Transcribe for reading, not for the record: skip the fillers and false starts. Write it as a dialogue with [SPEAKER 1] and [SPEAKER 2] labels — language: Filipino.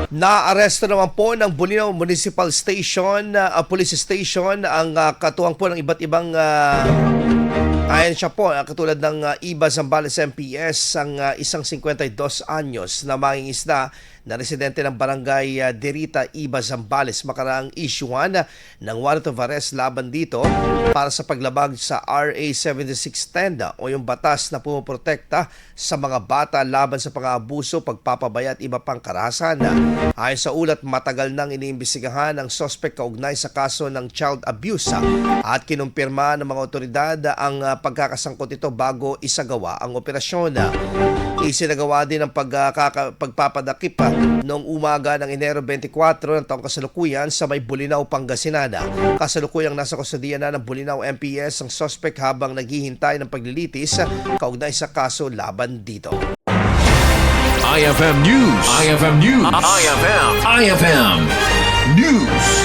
[SPEAKER 1] Naaresto naman po ng Bolinao Municipal Station, Police Station ang katuwang po ng iba't ibang ayon siya po, katulad ng Iba Zambales MPS, ang isang 52 anyos na mangingisda na residente ng barangay Derita, Iba Zambales, makaraang isyuhan ng warrant of arrest laban dito para sa paglabag sa RA 7610 o yung batas na pumoprotekta sa mga bata laban sa pang-aabuso, pagpapabaya at iba pang karahasan. Ayon sa ulat, matagal nang iniimbestigahan ang suspect kaugnay sa kaso ng child abuse at kinumpirma ng mga otoridad ang pagkakasangkot ito bago isagawa ang operasyon. Isinagawa din ang pagpapadakip noong umaga ng Enero 24 ng taong kasalukuyan sa may Bolinao, Pangasinan. Kasalukuyang nasa kustodiya na ng Bolinao MPS ang suspect habang naghihintay ng paglilitis kaugnay sa kaso laban dito.
[SPEAKER 2] IFM News. IFM News. IFM News.